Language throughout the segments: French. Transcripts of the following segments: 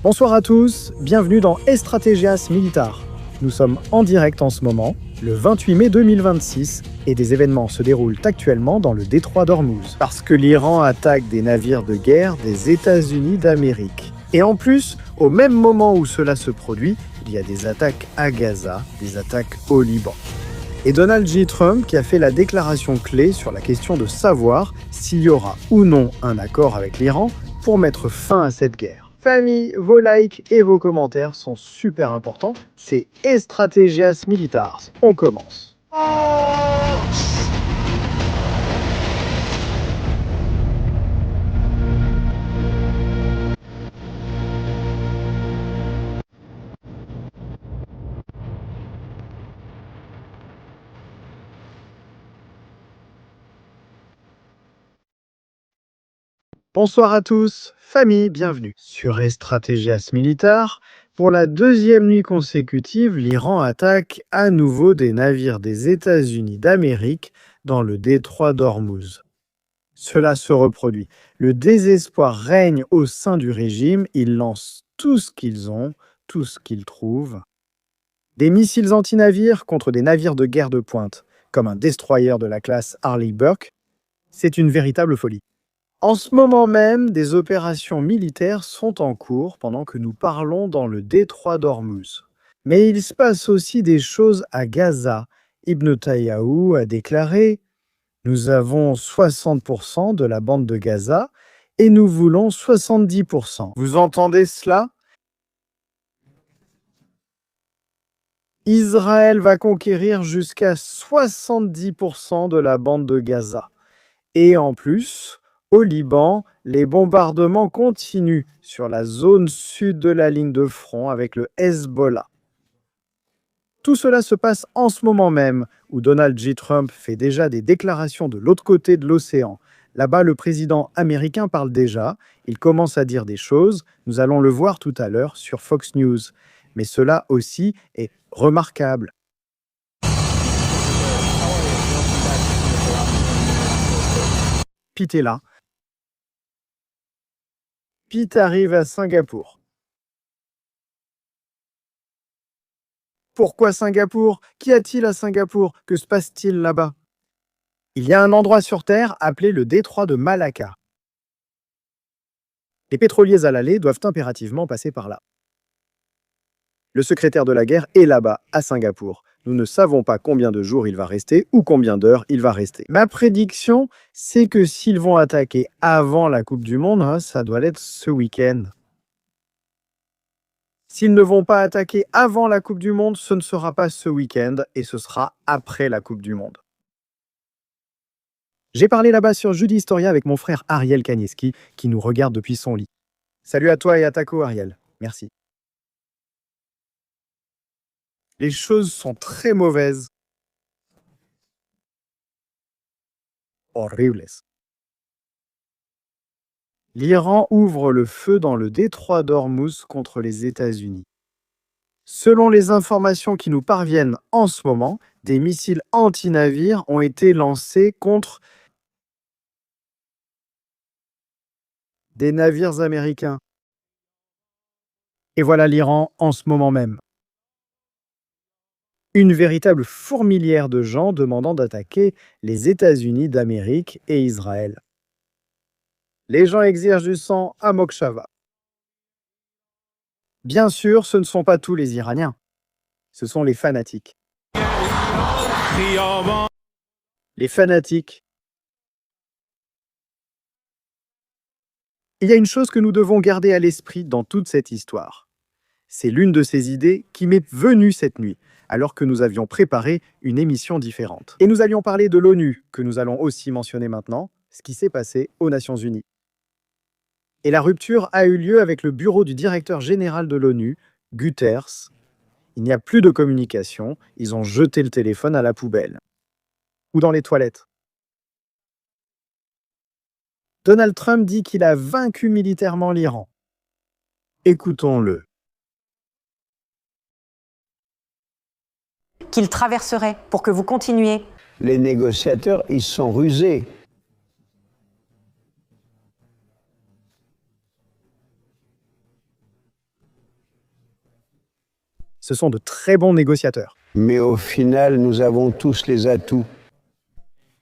Bonsoir à tous, bienvenue dans Estrategias Militar. Nous sommes en direct en ce moment, le 28 mai 2026, et des événements se déroulent actuellement dans le détroit d'Ormuz, parce que l'Iran attaque des navires de guerre des États-Unis d'Amérique. Et en plus, au même moment où cela se produit, il y a des attaques à Gaza, des attaques au Liban. Et Donald J. Trump qui a fait la déclaration clé sur la question de savoir s'il y aura ou non un accord avec l'Iran pour mettre fin à cette guerre. Famille, vos likes et vos commentaires sont super importants. C'est Estrategias Militars. On commence. Bonsoir à tous, famille, bienvenue sur Estrategias Militar. Pour la deuxième nuit consécutive, l'Iran attaque à nouveau des navires des États-Unis d'Amérique dans le détroit d'Ormuz. Cela se reproduit. Le désespoir règne au sein du régime. Ils lancent tout ce qu'ils ont, tout ce qu'ils trouvent. Des missiles anti-navires contre des navires de guerre de pointe, comme un destroyer de la classe Arleigh Burke. C'est une véritable folie. En ce moment même, des opérations militaires sont en cours pendant que nous parlons dans le détroit d'Ormuz. Mais il se passe aussi des choses à Gaza. Ibn Tayahu a déclaré « Nous avons 60% de la bande de Gaza et nous voulons 70%. » Vous entendez cela? Israël va conquérir jusqu'à 70% de la bande de Gaza. Et en plus, au Liban, les bombardements continuent sur la zone sud de la ligne de front avec le Hezbollah. Tout cela se passe en ce moment même, où Donald J. Trump fait déjà des déclarations de l'autre côté de l'océan. Là-bas, le président américain parle déjà, il commence à dire des choses, nous allons le voir tout à l'heure sur Fox News. Mais cela aussi est remarquable. Pete est là. Pete arrive à Singapour. Pourquoi Singapour? Qu'y a-t-il à Singapour? Que se passe-t-il là-bas? Il y a un endroit sur Terre appelé le détroit de Malacca. Les pétroliers à l'aller doivent impérativement passer par là. Le secrétaire de la guerre est là-bas, à Singapour. Nous ne savons pas combien de jours il va rester ou combien d'heures il va rester. Ma prédiction, c'est que s'ils vont attaquer avant la Coupe du Monde, ça doit être ce week-end. S'ils ne vont pas attaquer avant la Coupe du Monde, ce ne sera pas ce week-end et ce sera après la Coupe du Monde. J'ai parlé là-bas sur Jeudi Historia avec mon frère Ariel Kanieski qui nous regarde depuis son lit. Salut à toi et à Taco, Ariel. Merci. Les choses sont très mauvaises. Horribles. L'Iran ouvre le feu dans le détroit d'Ormuz contre les États-Unis. Selon les informations qui nous parviennent en ce moment, des missiles anti-navires ont été lancés contre des navires américains. Et voilà l'Iran en ce moment même. Une véritable fourmilière de gens demandant d'attaquer les États-Unis d'Amérique et Israël. Les gens exigent du sang à Mokshava. Bien sûr, ce ne sont pas tous les Iraniens. Ce sont les fanatiques. Les fanatiques. Il y a une chose que nous devons garder à l'esprit dans toute cette histoire. C'est l'une de ces idées qui m'est venue cette nuit, alors que nous avions préparé une émission différente. Et nous allions parler de l'ONU, que nous allons aussi mentionner maintenant, ce qui s'est passé aux Nations Unies. Et la rupture a eu lieu avec le bureau du directeur général de l'ONU, Guterres. Il n'y a plus de communication, ils ont jeté le téléphone à la poubelle. Ou dans les toilettes. Donald Trump dit qu'il a vaincu militairement l'Iran. Écoutons-le. Qu'il traverserait pour que vous continuiez. Les négociateurs, ils sont rusés. Ce sont de très bons négociateurs. Mais au final, nous avons tous les atouts.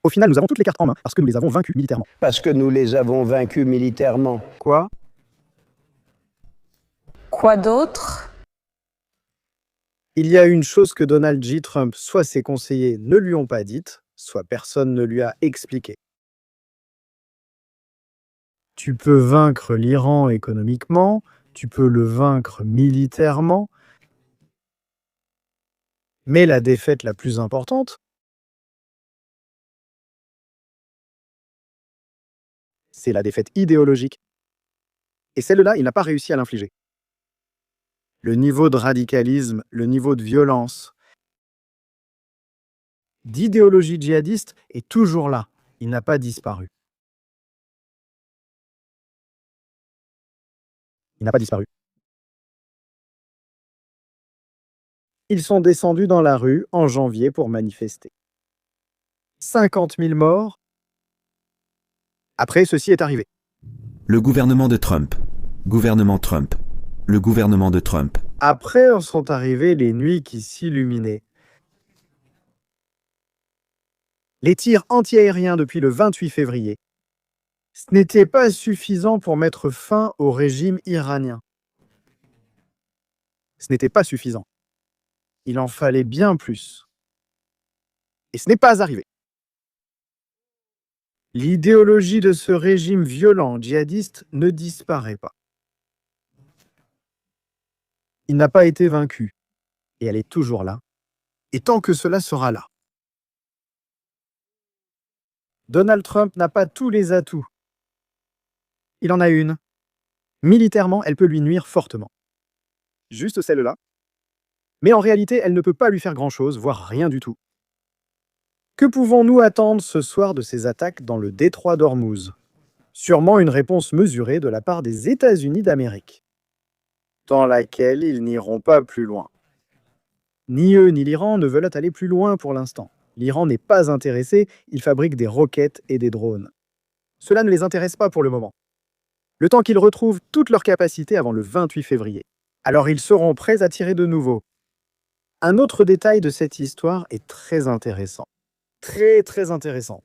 Au final, nous avons toutes les cartes en main parce que nous les avons vaincus militairement. Parce que nous les avons vaincus militairement. Quoi? Quoi d'autre? Il y a une chose que Donald J. Trump, soit ses conseillers ne lui ont pas dite, soit personne ne lui a expliqué. Tu peux vaincre l'Iran économiquement, tu peux le vaincre militairement, mais la défaite la plus importante, c'est la défaite idéologique. Et celle-là, il n'a pas réussi à l'infliger. Le niveau de radicalisme, le niveau de violence, d'idéologie djihadiste est toujours là. Il n'a pas disparu. Il n'a pas disparu. Ils sont descendus dans la rue en janvier pour manifester. 50 000 morts. Après, ceci est arrivé. Le gouvernement de Trump. Gouvernement Trump. Le gouvernement de Trump. Après sont arrivées les nuits qui s'illuminaient. Les tirs antiaériens depuis le 28 février. Ce n'était pas suffisant pour mettre fin au régime iranien. Ce n'était pas suffisant. Il en fallait bien plus. Et ce n'est pas arrivé. L'idéologie de ce régime violent djihadiste ne disparaît pas. Il n'a pas été vaincu. Et elle est toujours là. Et tant que cela sera là. Donald Trump n'a pas tous les atouts. Il en a une. Militairement, elle peut lui nuire fortement. Juste celle-là. Mais en réalité, elle ne peut pas lui faire grand-chose, voire rien du tout. Que pouvons-nous attendre ce soir de ces attaques dans le détroit d'Ormuz? Sûrement une réponse mesurée de la part des États-Unis d'Amérique, dans laquelle ils n'iront pas plus loin. Ni eux ni l'Iran ne veulent aller plus loin pour l'instant. L'Iran n'est pas intéressé, il fabrique des roquettes et des drones. Cela ne les intéresse pas pour le moment. Le temps qu'ils retrouvent toutes leurs capacités avant le 28 février. Alors ils seront prêts à tirer de nouveau. Un autre détail de cette histoire est très intéressant. Très intéressant.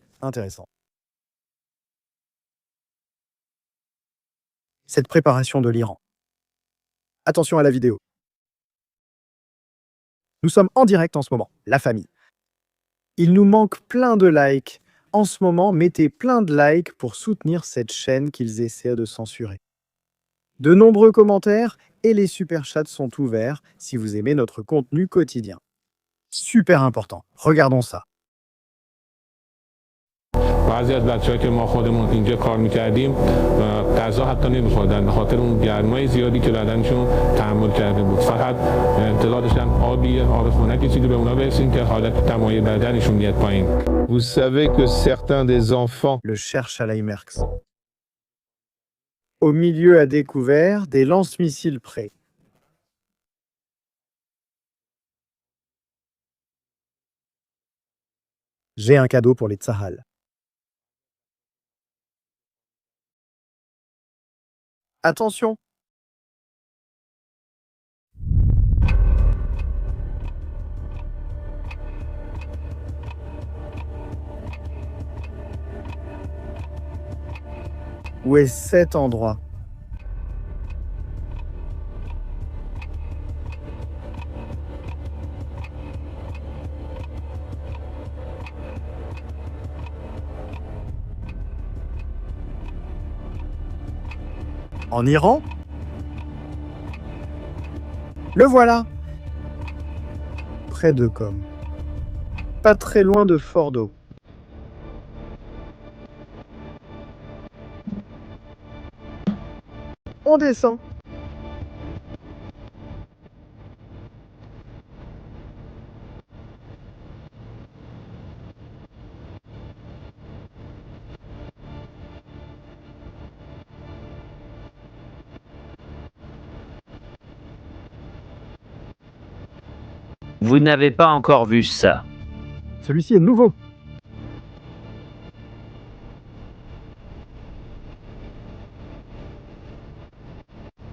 Cette préparation de l'Iran. Attention à la vidéo. Nous sommes en direct en ce moment, la famille. Il nous manque plein de likes. En ce moment, mettez plein de likes pour soutenir cette chaîne qu'ils essaient de censurer. De nombreux commentaires et les super chats sont ouverts si vous aimez notre contenu quotidien. Super important. Regardons ça. بعضی از بچه‌ها که ما خودمون اینجا کار می‌کردیم غذا حتی نمی‌خوردن به خاطر اون گرمای زیادی که بدنشون تحمل کرده بود فقط انتظار داشتن آب خنک چیزی به اونا برسیم که حالت دمای بدنشون بیاد پایین. Vous savez que certains des enfants Le cherche à l'Imerx. Au milieu à découvert, des lance-missiles prêts. J'ai un cadeau pour les Tsahal. Attention! Où est cet endroit? En Iran? Le voilà! Près de Qom. Pas très loin de Fordo. On descend. Vous n'avez pas encore vu ça. Celui-ci est nouveau.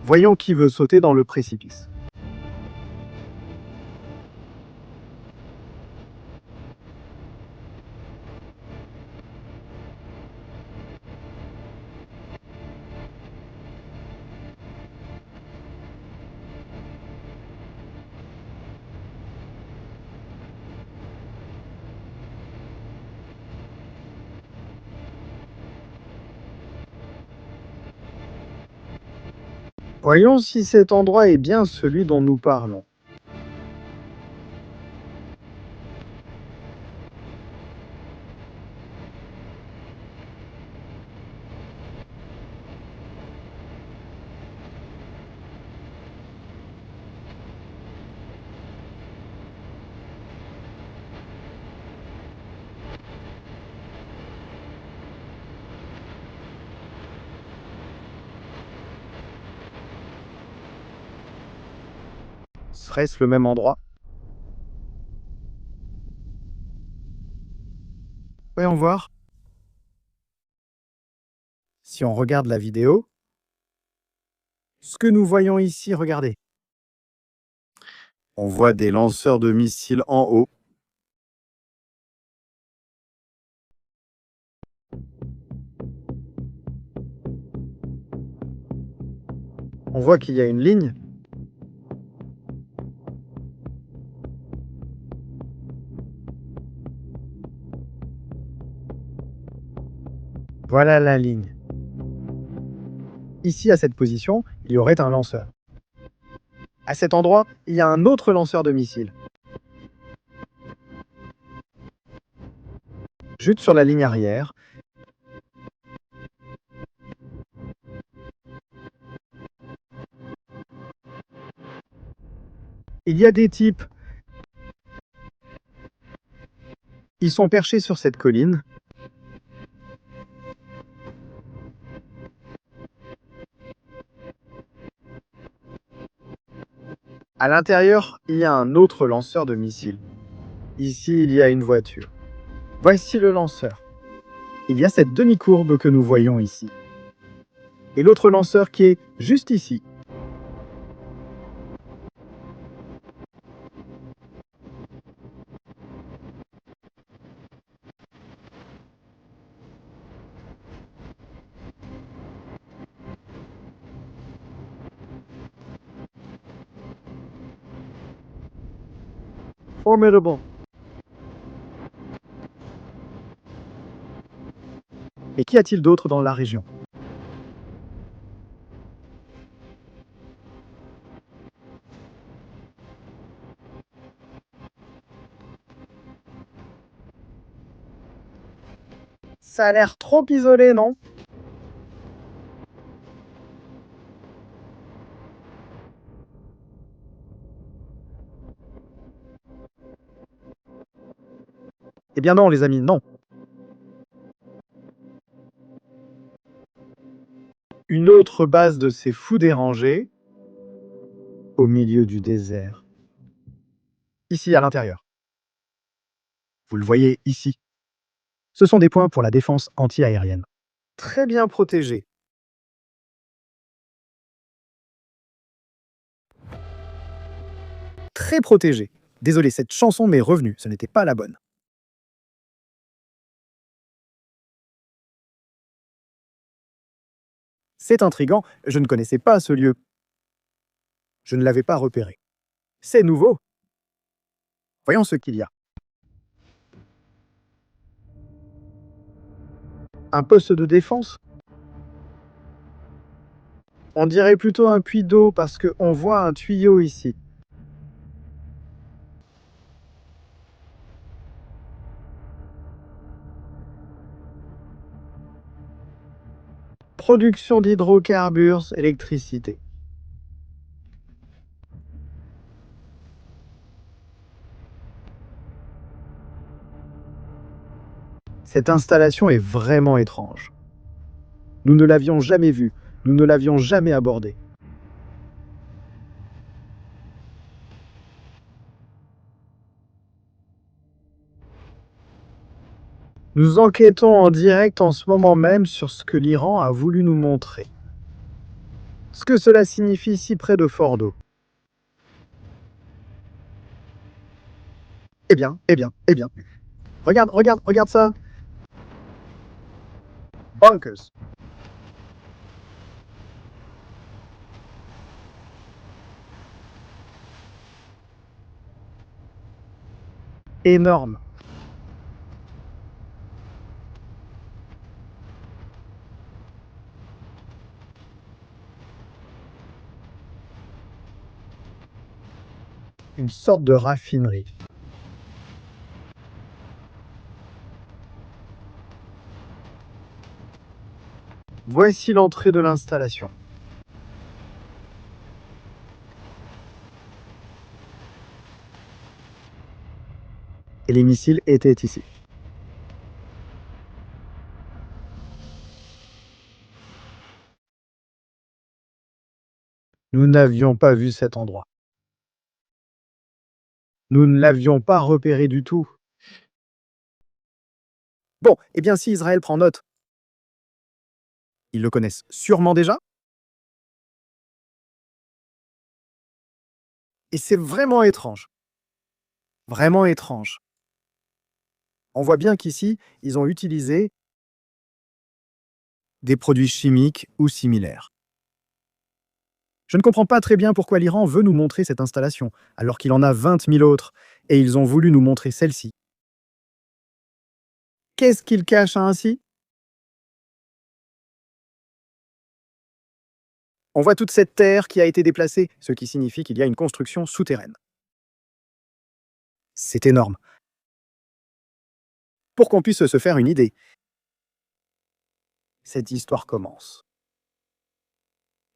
Voyons qui veut sauter dans le précipice. Voyons si cet endroit est bien celui dont nous parlons. Serait-ce le même endroit? Voyons voir. Si on regarde la vidéo, ce que nous voyons ici, regardez. On voit des lanceurs de missiles en haut. On voit qu'il y a une ligne. Voilà la ligne. Ici, à cette position, il y aurait un lanceur. À cet endroit, il y a un autre lanceur de missiles. Juste sur la ligne arrière, il y a des types. Ils sont perchés sur cette colline. À l'intérieur, il y a un autre lanceur de missiles. Ici, il y a une voiture. Voici le lanceur. Il y a cette demi-courbe que nous voyons ici. Et l'autre lanceur qui est juste ici. Formidable. Et qu'y a-t-il d'autre dans la région? Ça a l'air trop isolé, non? Eh bien non, les amis, non. Une autre base de ces fous dérangés au milieu du désert. Ici, à l'intérieur. Vous le voyez ici. Ce sont des points pour la défense anti-aérienne. Très bien protégés. Très protégés. Désolé, cette chanson m'est revenue, ce n'était pas la bonne. C'est intriguant, je ne connaissais pas ce lieu. Je ne l'avais pas repéré. C'est nouveau. Voyons ce qu'il y a. Un poste de défense? On dirait plutôt un puits d'eau parce qu'on voit un tuyau ici. Production d'hydrocarbures, électricité. Cette installation est vraiment étrange. Nous ne l'avions jamais vue, nous ne l'avions jamais abordée. Nous enquêtons en direct en ce moment même sur ce que l'Iran a voulu nous montrer. Ce que cela signifie si près de Fordo. Eh bien. Regarde ça. Bunkers. Énorme. une sorte de raffinerie. Voici l'entrée de l'installation. Et les missiles étaient ici. Nous n'avions pas vu cet endroit. Nous ne l'avions pas repéré du tout. Bon, eh bien si Israël prend note, ils le connaissent sûrement déjà. Et c'est vraiment étrange. Vraiment étrange. On voit bien qu'ici, ils ont utilisé des produits chimiques ou similaires. Je ne comprends pas très bien pourquoi l'Iran veut nous montrer cette installation, alors qu'il en a 20 000 autres, et ils ont voulu nous montrer celle-ci. Qu'est-ce qu'ils cachent ainsi? On voit toute cette terre qui a été déplacée, ce qui signifie qu'il y a une construction souterraine. C'est énorme. Pour qu'on puisse se faire une idée, cette histoire commence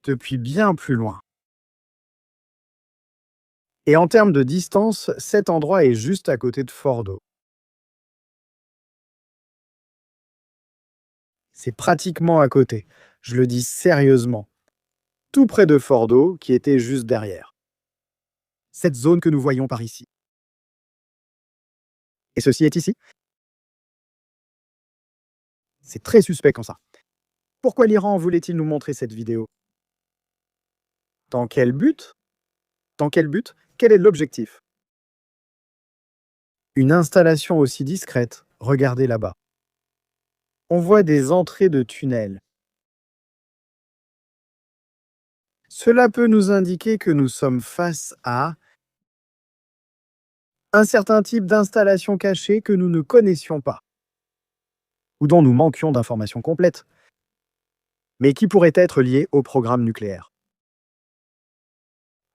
depuis bien plus loin. Et en termes de distance, cet endroit est juste à côté de Fordo. C'est pratiquement à côté, je le dis sérieusement. Tout près de Fordo, qui était juste derrière. Cette zone que nous voyons par ici. Et ceci est ici. C'est très suspect comme ça. Pourquoi l'Iran voulait-il nous montrer cette vidéo? Dans quel but? Dans quel but? Quel est l'objectif? Une installation aussi discrète, regardez là-bas. On voit des entrées de tunnels. Cela peut nous indiquer que nous sommes face à un certain type d'installation cachée que nous ne connaissions pas, ou dont nous manquions d'informations complètes, mais qui pourrait être liée au programme nucléaire.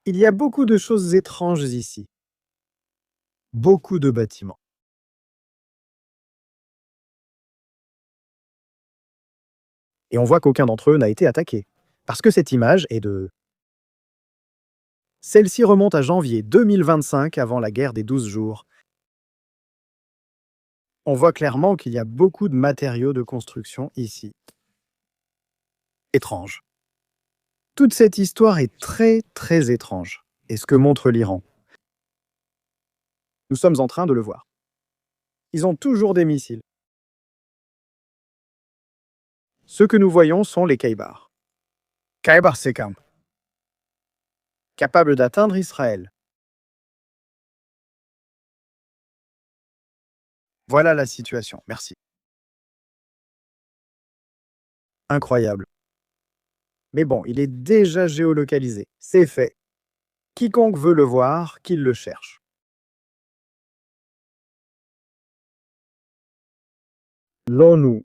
Il y a beaucoup de choses étranges ici. Beaucoup de bâtiments. Et on voit qu'aucun d'entre eux n'a été attaqué, parce que cette image est de... Celle-ci remonte à janvier 2025, avant la guerre des 12 jours. On voit clairement qu'il y a beaucoup de matériaux de construction ici. Étrange. Toute cette histoire est très, très étrange. Et ce que montre l'Iran. Nous sommes en train de le voir. Ils ont toujours des missiles. Ce que nous voyons sont les Kaïbars. Kaïbar Sekam. Capables d'atteindre Israël. Voilà la situation. Merci. Incroyable. Mais bon, il est déjà géolocalisé. C'est fait. Quiconque veut le voir, qu'il le cherche. L'ONU.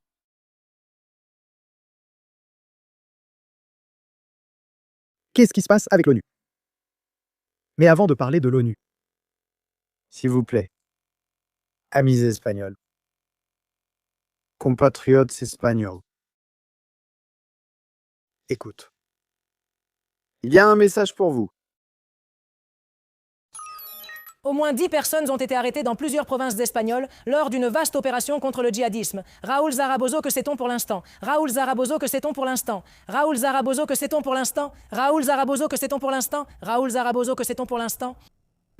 Qu'est-ce qui se passe avec l'ONU? Mais avant de parler de l'ONU, s'il vous plaît, amis espagnols, compatriotes espagnols, écoute. Il y a un message pour vous. Au moins 10 personnes ont été arrêtées dans plusieurs provinces d'Espagnol lors d'une vaste opération contre le djihadisme. Raoul Zaragoza, que sait-on pour l'instant? Raoul Zaragoza, que sait-on pour l'instant? Raoul Zaragoza, que sait-on pour l'instant? Raoul Zaragoza, que sait-on pour l'instant? Raoul Zaragoza, que sait-on pour l'instant?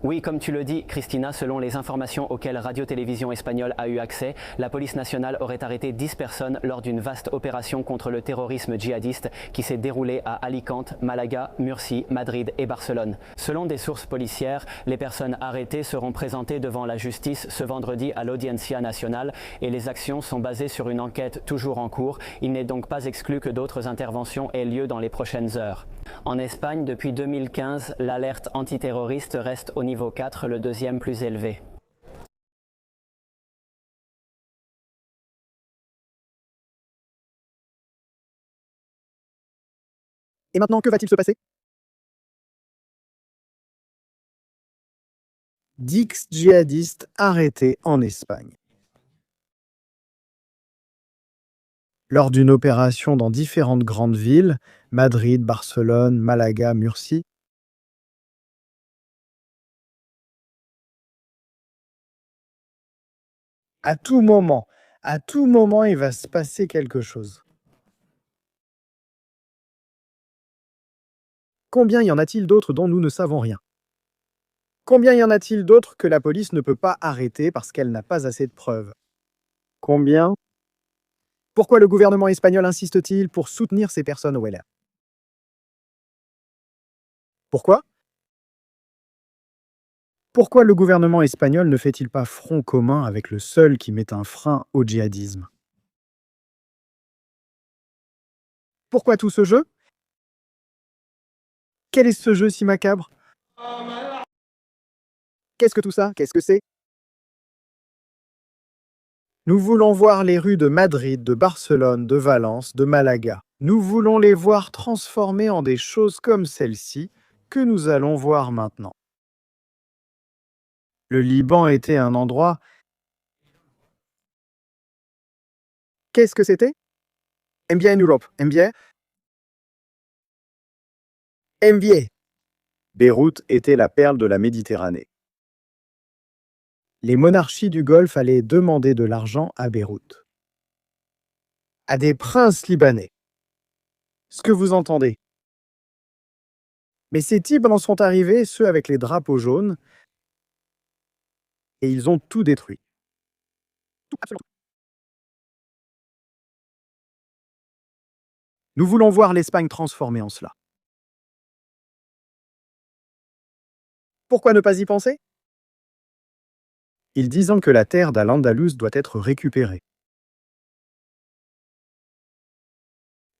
Oui, comme tu le dis, Christina, selon les informations auxquelles Radio-Télévision Espagnole a eu accès, la police nationale aurait arrêté 10 personnes lors d'une vaste opération contre le terrorisme djihadiste qui s'est déroulée à Alicante, Malaga, Murcie, Madrid et Barcelone. Selon des sources policières, les personnes arrêtées seront présentées devant la justice ce vendredi à l'Audiencia Nacional et les actions sont basées sur une enquête toujours en cours. Il n'est donc pas exclu que d'autres interventions aient lieu dans les prochaines heures. En Espagne, depuis 2015, l'alerte antiterroriste reste au niveau 4, le deuxième plus élevé. Et maintenant, que va-t-il se passer? 10 djihadistes arrêtés en Espagne. Lors d'une opération dans différentes grandes villes, Madrid, Barcelone, Malaga, Murcie, à tout moment, il va se passer quelque chose. Combien y en a-t-il d'autres dont nous ne savons rien? Combien y en a-t-il d'autres que la police ne peut pas arrêter parce qu'elle n'a pas assez de preuves? Combien? Pourquoi le gouvernement espagnol insiste-t-il pour soutenir ces personnes au LR? Pourquoi? Pourquoi le gouvernement espagnol ne fait-il pas front commun avec le seul qui met un frein au djihadisme? Pourquoi tout ce jeu? Quel est ce jeu si macabre? Qu'est-ce que tout ça? Qu'est-ce que c'est? Nous voulons voir les rues de Madrid, de Barcelone, de Valence, de Malaga. Nous voulons les voir transformées en des choses comme celle-ci que nous allons voir maintenant. Le Liban était un endroit... Qu'est-ce que c'était? MBA en Europe. MBA? MBA. Beyrouth était la perle de la Méditerranée. Les monarchies du Golfe allaient demander de l'argent à Beyrouth. À des princes libanais. Ce que vous entendez. Mais ces types en sont arrivés, ceux avec les drapeaux jaunes, et ils ont tout détruit. Tout, absolument. Nous voulons voir l'Espagne transformée en cela. Pourquoi ne pas y penser? Ils disent que la terre d'Al-Andalus doit être récupérée.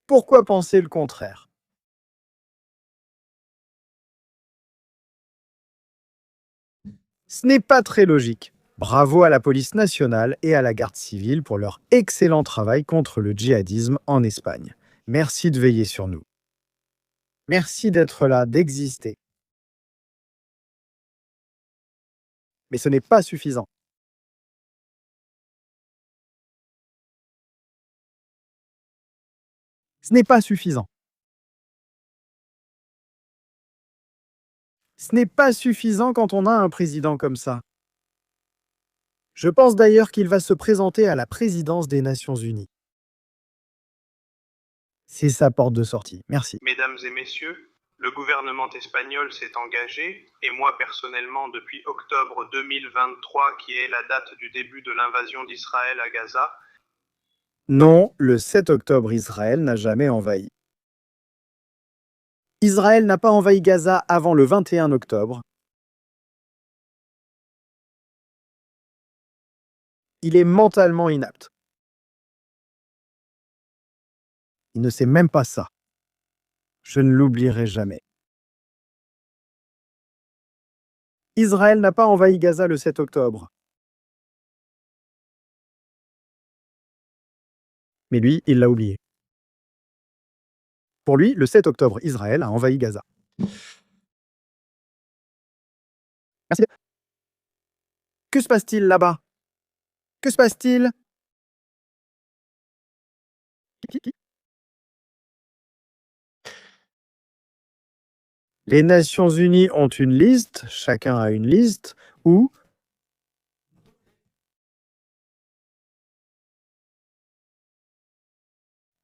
Pourquoi penser le contraire? Ce n'est pas très logique. Bravo à la police nationale et à la garde civile pour leur excellent travail contre le djihadisme en Espagne. Merci de veiller sur nous. Merci d'être là, d'exister. Mais ce n'est pas suffisant. Ce n'est pas suffisant. Ce n'est pas suffisant quand on a un président comme ça. Je pense d'ailleurs qu'il va se présenter à la présidence des Nations Unies. C'est sa porte de sortie. Merci. Mesdames et messieurs, le gouvernement espagnol s'est engagé, et moi personnellement depuis octobre 2023, qui est la date du début de l'invasion d'Israël à Gaza. Non, le 7 octobre, Israël n'a jamais envahi. Israël n'a pas envahi Gaza avant le 21 octobre. Il est mentalement inapte. Il ne sait même pas ça. Je ne l'oublierai jamais. Israël n'a pas envahi Gaza le 7 octobre. Mais lui, il l'a oublié. Pour lui, le 7 octobre, Israël a envahi Gaza. Merci. Que se passe-t-il là-bas? Que se passe-t-il? Les Nations Unies ont une liste, chacun a une liste, où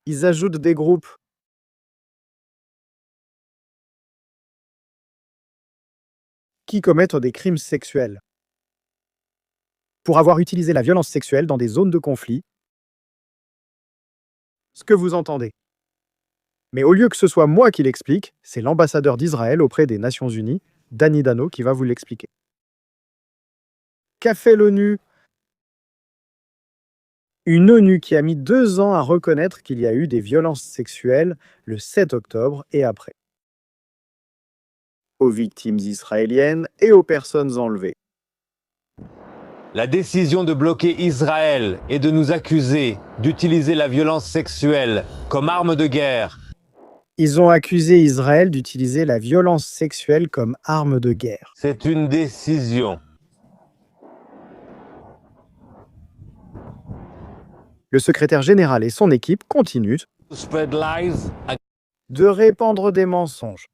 ils ajoutent des groupes. Qui commettent des crimes sexuels. Pour avoir utilisé la violence sexuelle dans des zones de conflit. Ce que vous entendez. Mais au lieu que ce soit moi qui l'explique, c'est l'ambassadeur d'Israël auprès des Nations Unies, Dani Dano, qui va vous l'expliquer. Qu'a fait l'ONU? Une ONU qui a mis 2 ans à reconnaître qu'il y a eu des violences sexuelles le 7 octobre et après. Aux victimes israéliennes et aux personnes enlevées. La décision de bloquer Israël et de nous accuser d'utiliser la violence sexuelle comme arme de guerre. Ils ont accusé Israël d'utiliser la violence sexuelle comme arme de guerre. C'est une décision. Le secrétaire général et son équipe continuent to spread lies de répandre des mensonges.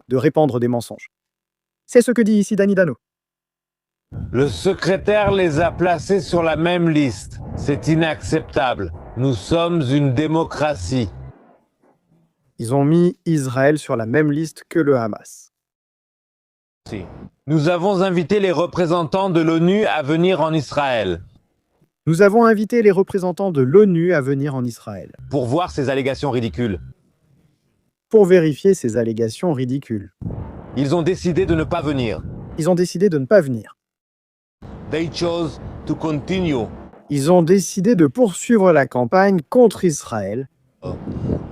De répandre des mensonges. C'est ce que dit ici Danny Dano. Le secrétaire les a placés sur la même liste. C'est inacceptable. Nous sommes une démocratie. Ils ont mis Israël sur la même liste que le Hamas. Nous avons invité les représentants de l'ONU à venir en Israël Nous avons invité les représentants de l'ONU à venir en Israël pour voir ces allégations ridicules. pour vérifier ces allégations ridicules. Ils ont décidé de ne pas venir. Ils ont décidé de ne pas venir. They chose to continue. Ils ont décidé de poursuivre la campagne contre Israël.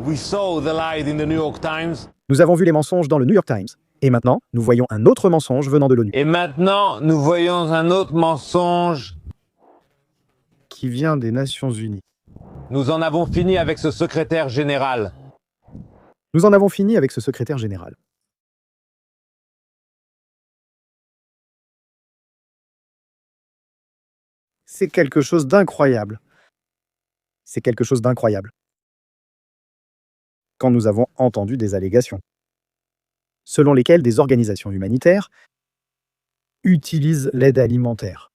We saw the lies in the New York Times. Nous avons vu les mensonges dans le New York Times. Et maintenant, nous voyons un autre mensonge venant de l'ONU. Et maintenant, nous voyons un autre mensonge. Qui vient des Nations Unies. Nous en avons fini avec ce secrétaire général. Nous en avons fini avec ce secrétaire général. C'est quelque chose d'incroyable. C'est quelque chose d'incroyable. Quand nous avons entendu des allégations, selon lesquelles des organisations humanitaires utilisent l'aide alimentaire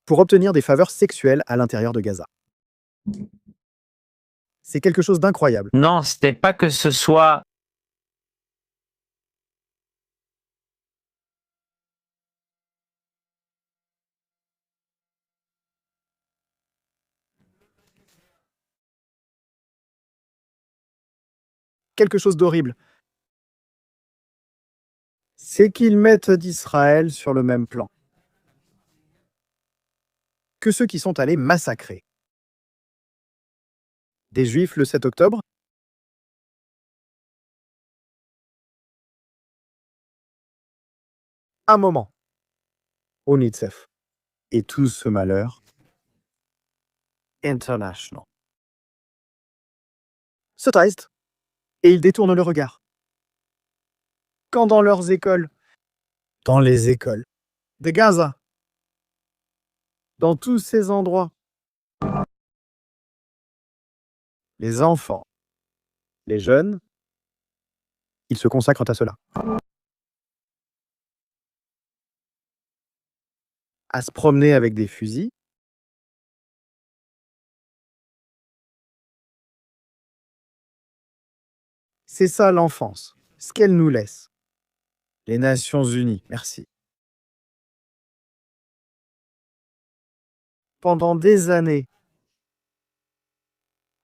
pour obtenir des faveurs sexuelles à l'intérieur de Gaza. C'est quelque chose d'incroyable. Non, c'était pas que ce soit... Quelque chose d'horrible. C'est qu'ils mettent d'Israël sur le même plan que ceux qui sont allés massacrer des Juifs le 7 octobre, un moment, au Nitzef. Et tout ce malheur international. Se taisent et ils détournent le regard. Quand dans leurs écoles, dans les écoles de Gaza, dans tous ces endroits, les enfants, les jeunes, ils se consacrent à cela. À se promener avec des fusils, c'est ça l'enfance, ce qu'elle nous laisse. Les Nations Unies, merci. Pendant des années,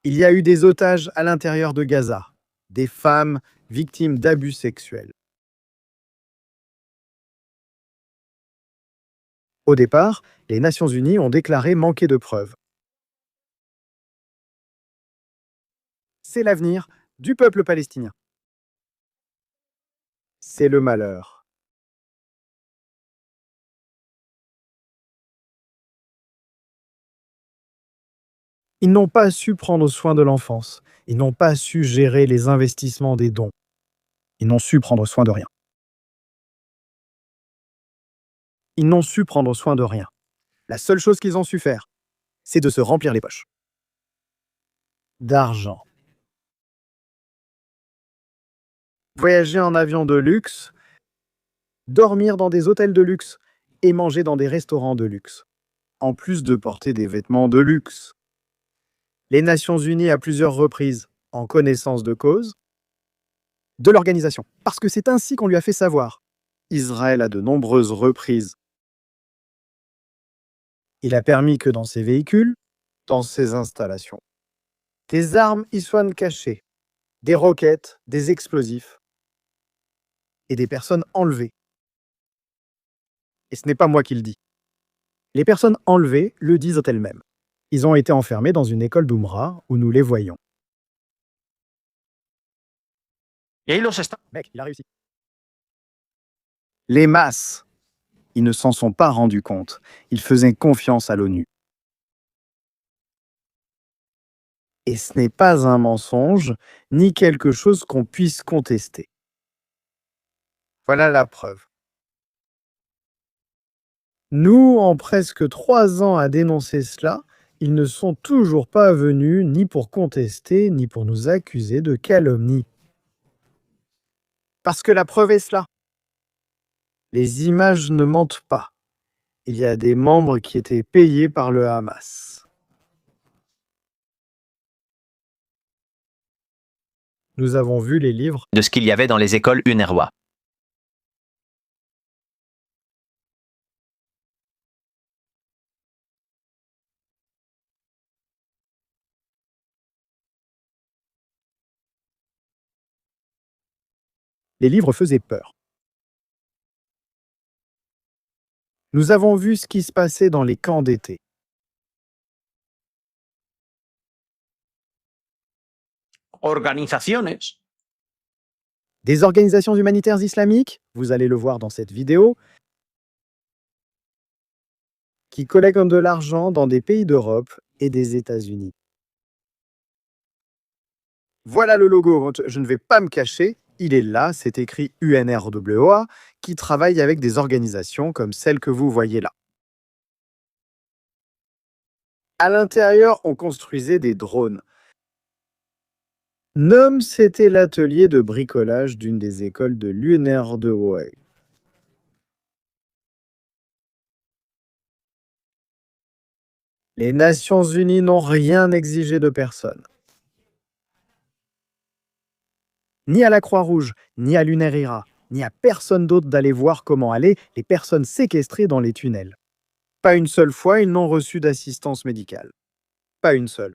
il y a eu des otages à l'intérieur de Gaza, des femmes victimes d'abus sexuels. Au départ, les Nations Unies ont déclaré manquer de preuves. C'est l'avenir du peuple palestinien. C'est le malheur. Ils n'ont pas su prendre soin de l'enfance. Ils n'ont pas su gérer les investissements des dons. Ils n'ont su prendre soin de rien. Ils n'ont su prendre soin de rien. La seule chose qu'ils ont su faire, c'est de se remplir les poches d'argent. Voyager en avion de luxe, dormir dans des hôtels de luxe et manger dans des restaurants de luxe, en plus de porter des vêtements de luxe. Les Nations Unies à plusieurs reprises, en connaissance de cause, de l'organisation, parce que c'est ainsi qu'on lui a fait savoir. Israël à de nombreuses reprises. Il a permis que dans ses véhicules, dans ses installations, des armes y soient cachées, des roquettes, des explosifs et des personnes enlevées. Et ce n'est pas moi qui le dis. Les personnes enlevées le disent elles-mêmes. Ils ont été enfermés dans une école d'Oumra où nous les voyons. Mec, il a réussi. Les masses, ils ne s'en sont pas rendus compte. Ils faisaient confiance à l'ONU. Et ce n'est pas un mensonge, ni quelque chose qu'on puisse contester. Voilà la preuve. Nous, en presque 3 ans à dénoncer cela, ils ne sont toujours pas venus ni pour contester, ni pour nous accuser de calomnie. Parce que la preuve est cela. Les images ne mentent pas. Il y a des membres qui étaient payés par le Hamas. Nous avons vu les livres de ce qu'il y avait dans les écoles UNRWA. Les livres faisaient peur. Nous avons vu ce qui se passait dans les camps d'été. Des organisations humanitaires islamiques, vous allez le voir dans cette vidéo, qui collectent de l'argent dans des pays d'Europe et des États-Unis. Voilà le logo, je ne vais pas me cacher, il est là, c'est écrit UNRWA, qui travaille avec des organisations comme celle que vous voyez là. À l'intérieur, on construisait des drones. NOM, c'était l'atelier de bricolage d'une des écoles de l'UNRWA. Les Nations Unies n'ont rien exigé de personne. Ni à la Croix-Rouge, ni à l'UNRWA, ni à personne d'autre d'aller voir comment allaient les personnes séquestrées dans les tunnels. Pas une seule fois, ils n'ont reçu d'assistance médicale. Pas une seule.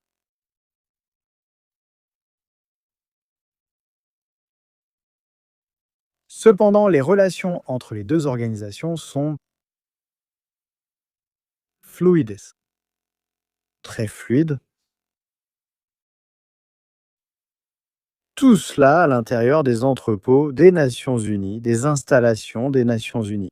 Cependant, les relations entre les deux organisations sont fluides. Très fluides. Tout cela à l'intérieur des entrepôts des Nations Unies, des installations des Nations Unies.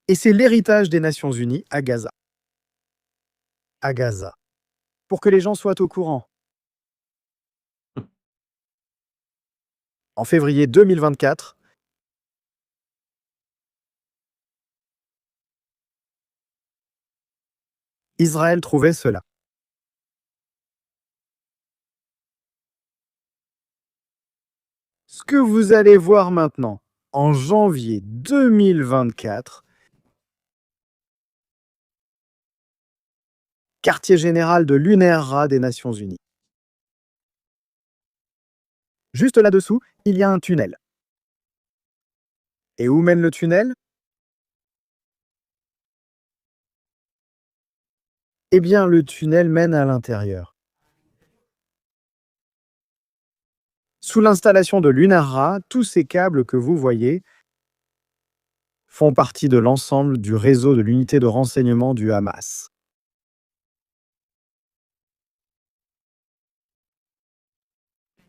Et c'est l'héritage des Nations Unies à Gaza. À Gaza. Pour que les gens soient au courant. En février 2024, Israël trouvait cela. Ce que vous allez voir maintenant, en janvier 2024, quartier général de l'UNRWA des Nations Unies. Juste là-dessous, il y a un tunnel. Et où mène le tunnel? Eh bien, le tunnel mène à l'intérieur. Sous l'installation de l'UNRWA, tous ces câbles que vous voyez font partie de l'ensemble du réseau de l'unité de renseignement du Hamas.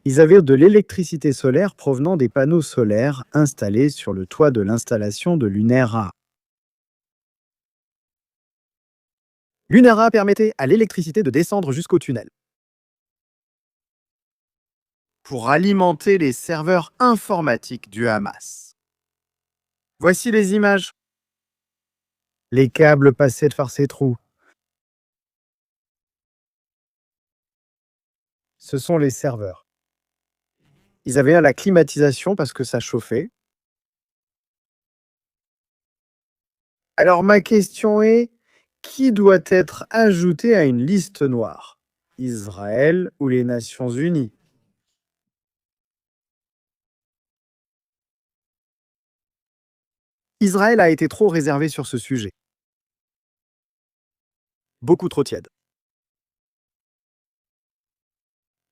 Ils avaient de l'électricité solaire provenant des panneaux solaires installés sur le toit de l'installation de l'UNRWA. L'UNRWA permettait à l'électricité de descendre jusqu'au tunnel pour alimenter les serveurs informatiques du Hamas. Voici les images. Les câbles passaient par ces trous. Ce sont les serveurs. Ils avaient la climatisation parce que ça chauffait. Alors ma question est, qui doit être ajouté à une liste noire? Israël ou les Nations Unies? Israël a été trop réservé sur ce sujet. Beaucoup trop tiède.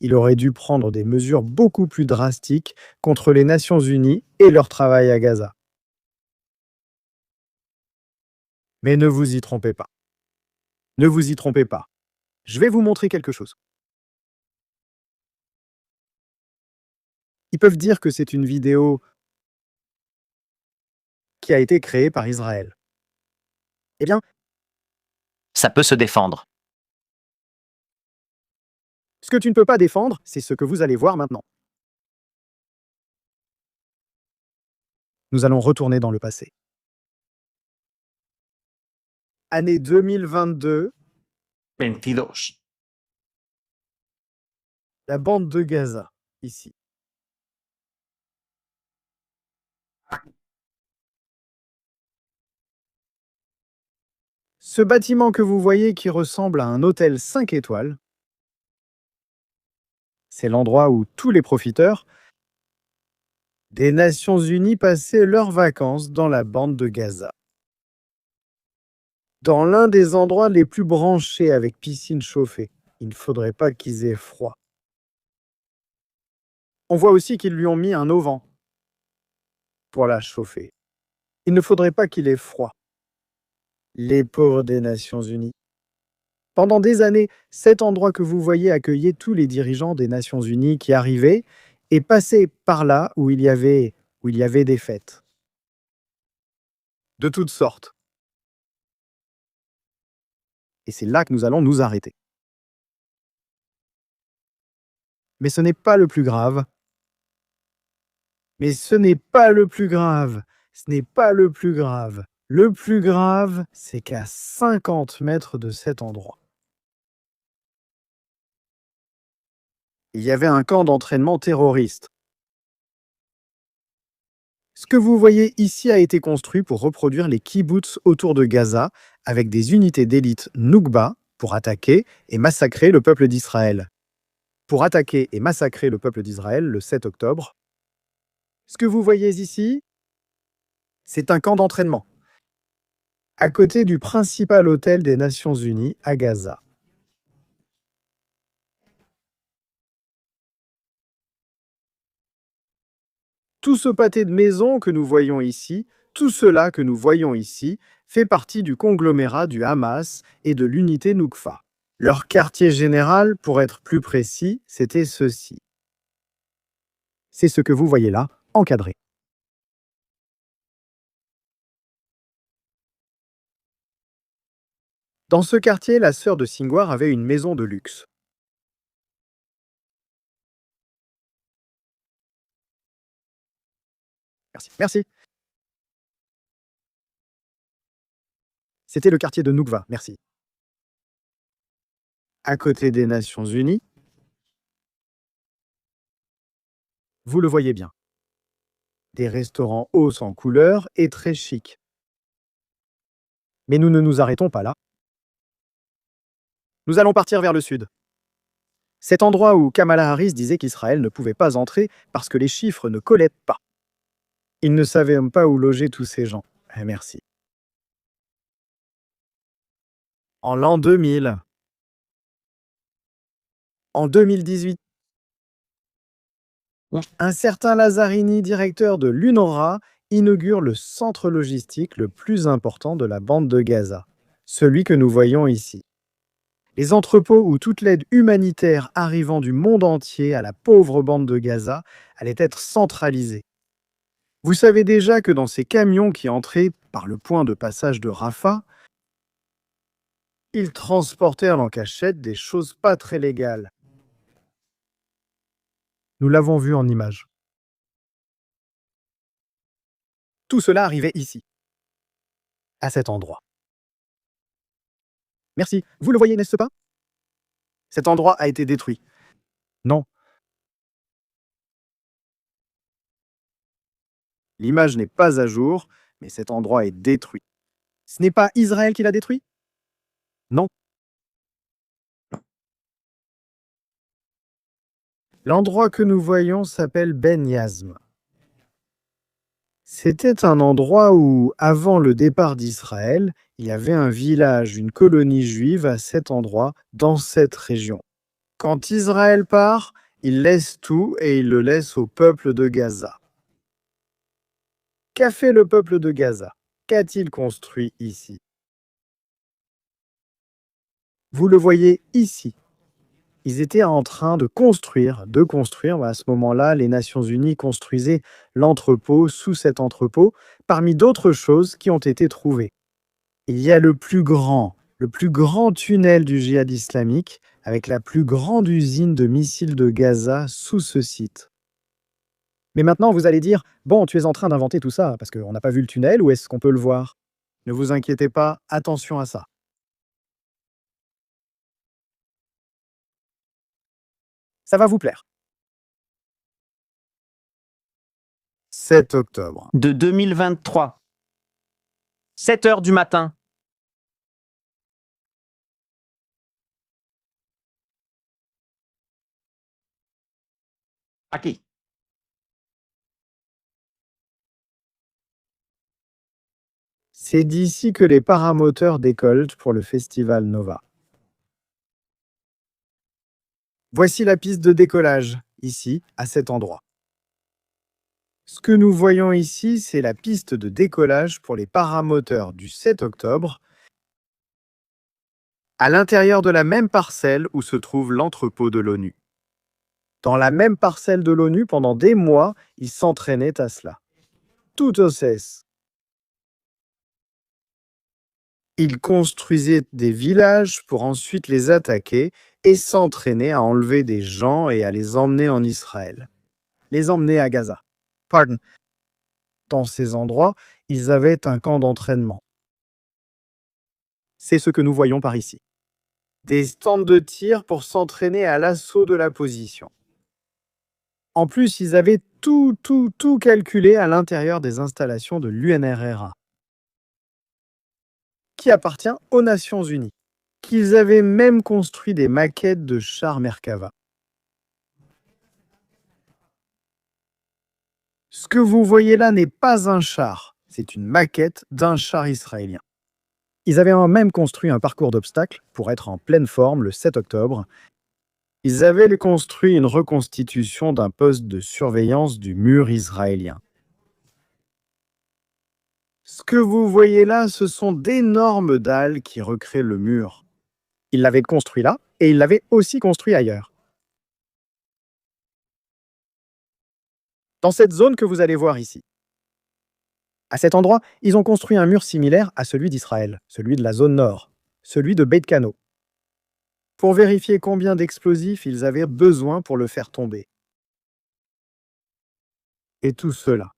Il aurait dû prendre des mesures beaucoup plus drastiques contre les Nations Unies et leur travail à Gaza. Mais ne vous y trompez pas. Ne vous y trompez pas. Je vais vous montrer quelque chose. Ils peuvent dire que c'est une vidéo qui a été créée par Israël. Eh bien, Ça peut se défendre. ce que tu ne peux pas défendre, c'est ce que vous allez voir maintenant. Nous allons retourner dans le passé. Année 2022, 22. la bande de Gaza, ici. Ce bâtiment que vous voyez qui ressemble à un hôtel 5 étoiles, c'est l'endroit où tous les profiteurs des Nations Unies passaient leurs vacances dans la bande de Gaza. Dans l'un des endroits les plus branchés avec piscine chauffée. Il ne faudrait pas qu'ils aient froid. On voit aussi qu'ils lui ont mis un auvent pour la chauffer. Il ne faudrait pas qu'il ait froid. Les pauvres des Nations Unies. Pendant des années, cet endroit que vous voyez accueillait tous les dirigeants des Nations Unies qui arrivaient et passaient par là où il y avait des fêtes. De toutes sortes. Et c'est là que nous allons nous arrêter. Mais ce n'est pas le plus grave. Ce n'est pas le plus grave. Le plus grave, c'est qu'à 50 mètres de cet endroit, il y avait un camp d'entraînement terroriste. Ce que vous voyez ici a été construit pour reproduire les kibbutz autour de Gaza avec des unités d'élite Noukba pour attaquer et massacrer le peuple d'Israël. Le 7 octobre. Ce que vous voyez ici, c'est un camp d'entraînement, à côté du principal hôtel des Nations Unies à Gaza. Tout ce pâté de maisons que nous voyons ici, tout cela que nous voyons ici, fait partie du conglomérat du Hamas et de l'unité Noukfa. Leur quartier général, pour être plus précis, c'était ceci. C'est ce que vous voyez là, encadré. Dans ce quartier, la sœur de Sinwar avait une maison de luxe. Merci. C'était le quartier de Noukva, merci. À côté des Nations Unies, vous le voyez bien. Des restaurants hauts sans couleur et très chics. Mais nous ne nous arrêtons pas là. Nous allons partir vers le sud. Cet endroit où Kamala Harris disait qu'Israël ne pouvait pas entrer parce que les chiffres ne collaient pas. Il ne savait même pas où loger tous ces gens. Merci. En l'an 2000. En 2018. Un certain Lazzarini, directeur de l'UNRWA, inaugure le centre logistique le plus important de la bande de Gaza, celui que nous voyons ici. Les entrepôts où toute l'aide humanitaire arrivant du monde entier à la pauvre bande de Gaza allait être centralisée. Vous savez déjà que dans ces camions qui entraient par le point de passage de Rafah, ils transportèrent en cachette des choses pas très légales. Nous l'avons vu en images. Tout cela arrivait ici, à cet endroit. Merci. Vous le voyez, n'est-ce pas? Cet endroit a été détruit. Non. L'image n'est pas à jour, mais cet endroit est détruit. Ce n'est pas Israël qui l'a détruit? Non. L'endroit que nous voyons s'appelle Ben Yazm. C'était un endroit où, avant le départ d'Israël, il y avait un village, une colonie juive à cet endroit, dans cette région. Quand Israël part, il laisse tout et il le laisse au peuple de Gaza. Qu'a fait le peuple de Gaza? Qu'a-t-il construit ici? Vous le voyez ici. Ils étaient en train de construire. À ce moment-là, les Nations Unies construisaient l'entrepôt sous cet entrepôt, parmi d'autres choses qui ont été trouvées. Il y a le plus grand tunnel du djihad islamique, avec la plus grande usine de missiles de Gaza sous ce site. Mais maintenant, vous allez dire, bon, tu es en train d'inventer tout ça, parce qu'on n'a pas vu le tunnel, ou est-ce qu'on peut le voir? Ne vous inquiétez pas, attention à ça. Ça va vous plaire. 7 octobre. De 2023. 7 heures du matin. À qui? C'est d'ici que les paramoteurs décollent pour le festival Nova. Voici la piste de décollage, ici, à cet endroit. Ce que nous voyons ici, c'est la piste de décollage pour les paramoteurs du 7 octobre, à l'intérieur de la même parcelle où se trouve l'entrepôt de l'ONU. Dans la même parcelle de l'ONU, pendant des mois, ils s'entraînaient à cela. Tout au cesse. Ils construisaient des villages pour ensuite les attaquer et s'entraîner à enlever des gens et à les emmener en Israël. Les emmener à Gaza. Pardon. Dans ces endroits, ils avaient un camp d'entraînement. C'est ce que nous voyons par ici. Des stands de tir pour s'entraîner à l'assaut de la position. En plus, ils avaient tout calculé à l'intérieur des installations de l'UNRWA, qui appartient aux Nations Unies, qu'ils avaient même construit des maquettes de chars Merkava. Ce que vous voyez là n'est pas un char, c'est une maquette d'un char israélien. Ils avaient même construit un parcours d'obstacles pour être en pleine forme le 7 octobre. Ils avaient construit une reconstitution d'un poste de surveillance du mur israélien. Ce que vous voyez là, ce sont d'énormes dalles qui recréent le mur. Ils l'avaient construit là et ils l'avaient aussi construit ailleurs. Dans cette zone que vous allez voir ici. À cet endroit, ils ont construit un mur similaire à celui d'Israël, celui de la zone nord, celui de Beit Kano, pour vérifier combien d'explosifs ils avaient besoin pour le faire tomber. Et tout cela.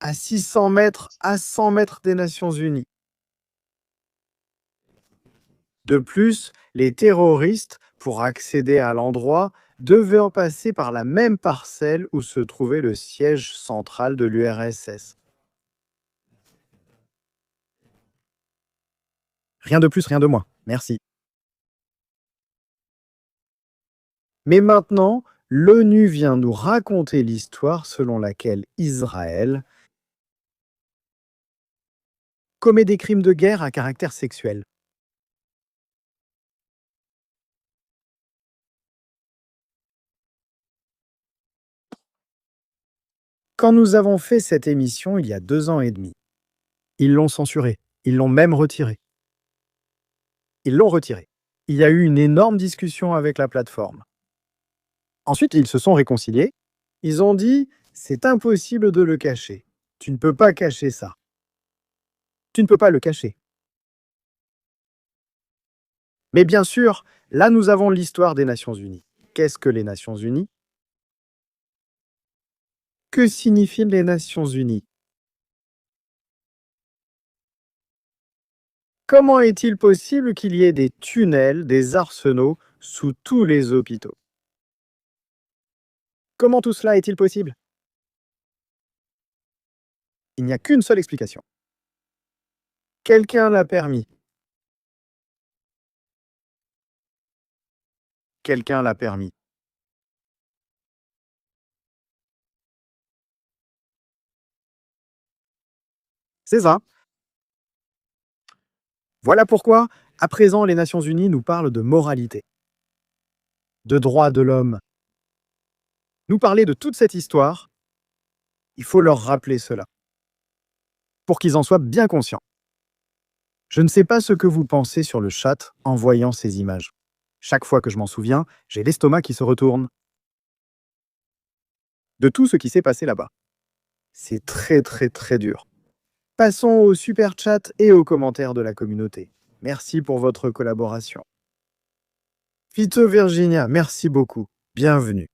À 600 mètres, à 100 mètres des Nations Unies. De plus, les terroristes, pour accéder à l'endroit, devaient en passer par la même parcelle où se trouvait le siège central de l'URSS. Rien de plus, rien de moins. Merci. Mais maintenant, l'ONU vient nous raconter l'histoire selon laquelle Israël commet des crimes de guerre à caractère sexuel. Quand nous avons fait cette émission il y a 2 ans et demi, ils l'ont censurée, ils l'ont même retirée. Ils l'ont retirée. Il y a eu une énorme discussion avec la plateforme. Ensuite, ils se sont réconciliés. Ils ont dit « c'est impossible de le cacher. Tu ne peux pas cacher ça. Tu ne peux pas le cacher. » Mais bien sûr, là nous avons l'histoire des Nations Unies. Qu'est-ce que les Nations Unies? Que signifient les Nations Unies? Comment est-il possible qu'il y ait des tunnels, des arsenaux sous tous les hôpitaux? Comment tout cela est-il possible? Il n'y a qu'une seule explication. Quelqu'un l'a permis. Quelqu'un l'a permis. C'est ça. Voilà pourquoi, à présent, les Nations Unies nous parlent de moralité, de droits de l'homme. Nous parler de toute cette histoire, il faut leur rappeler cela, pour qu'ils en soient bien conscients. Je ne sais pas ce que vous pensez sur le chat en voyant ces images. Chaque fois que je m'en souviens, j'ai l'estomac qui se retourne. De tout ce qui s'est passé là-bas. C'est très dur. Passons au super chat et aux commentaires de la communauté. Merci pour votre collaboration. Fito Virginia, merci beaucoup. Bienvenue.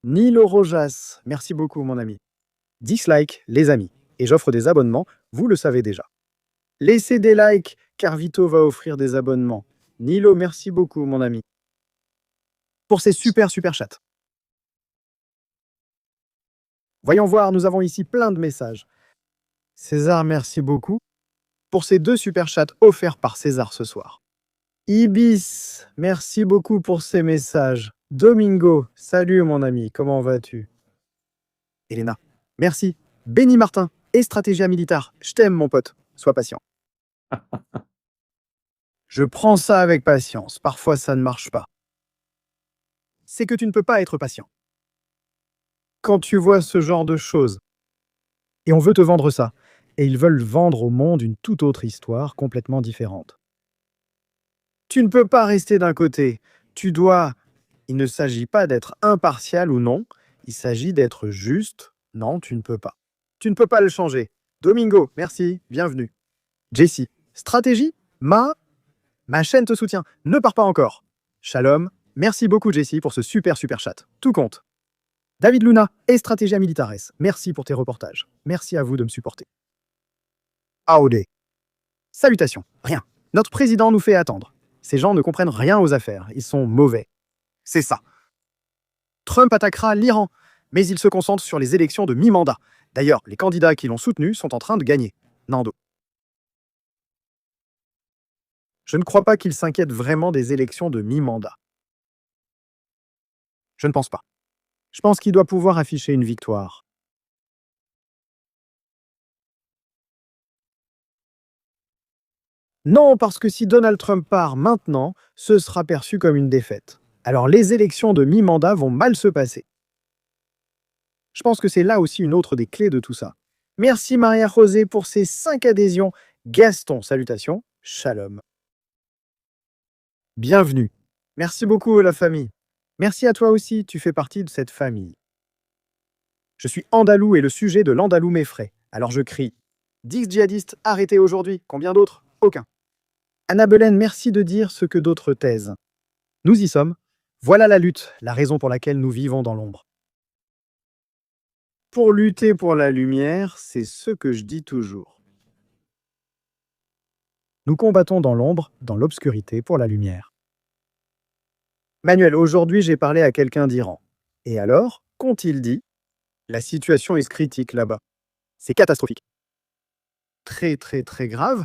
Nilo Rojas, merci beaucoup mon ami. Dislike, les amis. Et j'offre des abonnements, vous le savez déjà. Laissez des likes, car Vito va offrir des abonnements. Nilo, merci beaucoup mon ami. Pour ces super chats. Voyons voir, nous avons ici plein de messages. César, merci beaucoup pour ces 2 super chats offerts par César ce soir. Ibis, merci beaucoup pour ces messages. Domingo, salut mon ami, comment vas-tu? Elena, merci. Benny Martin et Stratégia Militaire, je t'aime mon pote, sois patient. Je prends ça avec patience, parfois ça ne marche pas. C'est que tu ne peux pas être patient. Quand tu vois ce genre de choses, et on veut te vendre ça, et ils veulent vendre au monde une toute autre histoire complètement différente. Tu ne peux pas rester d'un côté, tu dois... Il ne s'agit pas d'être impartial ou non, il s'agit d'être juste. Non, tu ne peux pas. Tu ne peux pas le changer. Domingo, merci, bienvenue. Jessie, stratégie? Ma chaîne te soutient, ne pars pas encore. Shalom, merci beaucoup Jessie pour ce super chat. Tout compte. David Luna et Stratégia Militares, merci pour tes reportages. Merci à vous de me supporter. Aode. Salutations, rien. Notre président nous fait attendre. Ces gens ne comprennent rien aux affaires, ils sont mauvais. C'est ça. Trump attaquera l'Iran, mais il se concentre sur les élections de mi-mandat. D'ailleurs, les candidats qui l'ont soutenu sont en train de gagner. Nando. Je ne crois pas qu'il s'inquiète vraiment des élections de mi-mandat. Je ne pense pas. Je pense qu'il doit pouvoir afficher une victoire. Non, parce que si Donald Trump part maintenant, ce sera perçu comme une défaite. Alors les élections de mi-mandat vont mal se passer. Je pense que c'est là aussi une autre des clés de tout ça. Merci Maria José pour ces 5 adhésions. Gaston, salutations. Shalom. Bienvenue. Merci beaucoup la famille. Merci à toi aussi, tu fais partie de cette famille. Je suis andalou et le sujet de l'andalou m'effraie. Alors je crie. 10 djihadistes arrêtés aujourd'hui. Combien d'autres? Aucun. Anna Belen, merci de dire ce que d'autres taisent. Nous y sommes. Voilà la lutte, la raison pour laquelle nous vivons dans l'ombre. Pour lutter pour la lumière, c'est ce que je dis toujours. Nous combattons dans l'ombre, dans l'obscurité, pour la lumière. Manuel, aujourd'hui j'ai parlé à quelqu'un d'Iran. Et alors, qu'ont-ils dit? La situation est critique là-bas. C'est catastrophique. Très grave.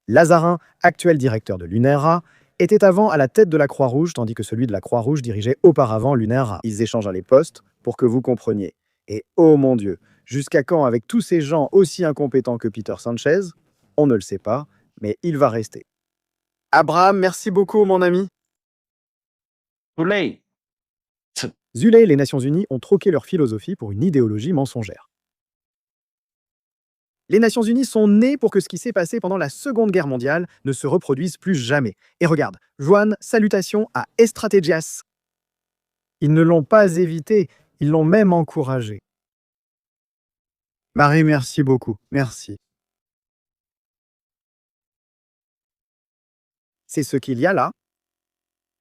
Lazarin, actuel directeur de l'UNRWA, était avant à la tête de la Croix-Rouge, tandis que celui de la Croix-Rouge dirigeait auparavant l'UNRWA. Ils échangent les postes pour que vous compreniez. Et oh mon Dieu, jusqu'à quand avec tous ces gens aussi incompétents que Peter Sanchez? On ne le sait pas, mais il va rester. Abraham, merci beaucoup mon ami. Zuley, les Nations Unies ont troqué leur philosophie pour une idéologie mensongère. Les Nations Unies sont nées pour que ce qui s'est passé pendant la Seconde Guerre mondiale ne se reproduise plus jamais. Et regarde, Joanne, salutations à Estrategias. Ils ne l'ont pas évité, ils l'ont même encouragé. Marie, merci beaucoup, merci. C'est ce qu'il y a là.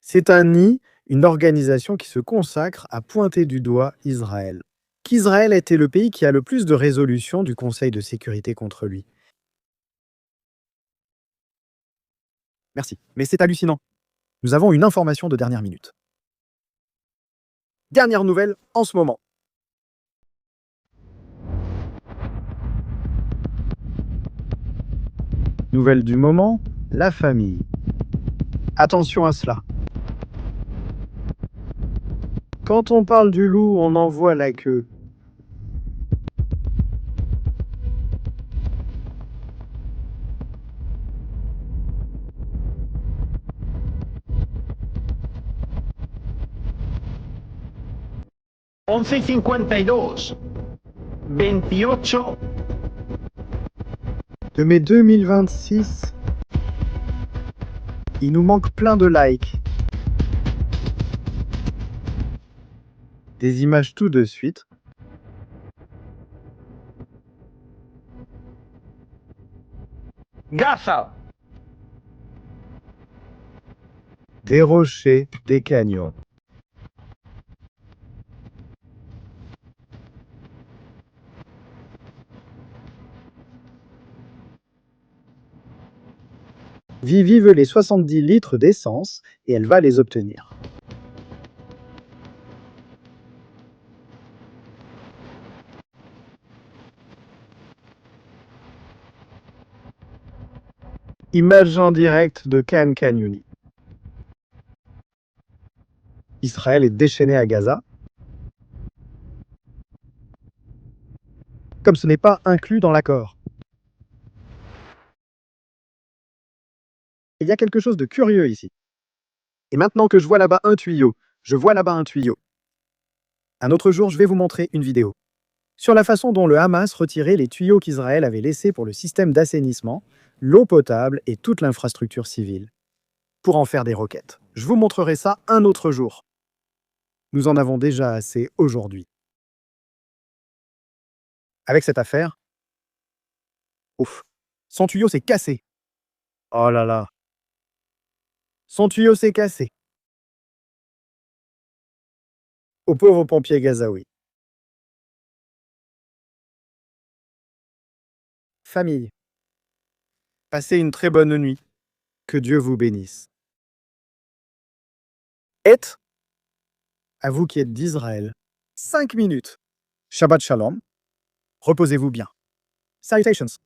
C'est un nid, une organisation qui se consacre à pointer du doigt Israël. Qu'Israël était le pays qui a le plus de résolutions du Conseil de sécurité contre lui. Merci, mais c'est hallucinant. Nous avons une information de dernière minute. Dernière nouvelle en ce moment. Nouvelle du moment, la famille. Attention à cela. Quand on parle du loup, on en voit la queue. De mai 2026, il nous manque plein de likes. Des images tout de suite. Gaza. des rochers, des canyons. Vivi veut les 70 litres d'essence et elle va les obtenir. Image en direct de Khan Younis. Israël est déchaîné à Gaza. Comme ce n'est pas inclus dans l'accord. Il y a quelque chose de curieux ici. Et maintenant que je vois là-bas un tuyau, Un autre jour, je vais vous montrer une vidéo sur la façon dont le Hamas retirait les tuyaux qu'Israël avait laissés pour le système d'assainissement, l'eau potable et toute l'infrastructure civile, pour en faire des roquettes. Je vous montrerai ça un autre jour. Nous en avons déjà assez aujourd'hui. Avec cette affaire, ouf, son tuyau s'est cassé. Oh là là. Son tuyau s'est cassé. Aux pauvres pompiers gazaouis. Famille, passez une très bonne nuit. Que Dieu vous bénisse. Et, à vous qui êtes d'Israël, 5 minutes. Shabbat Shalom. Reposez-vous bien. Salutations.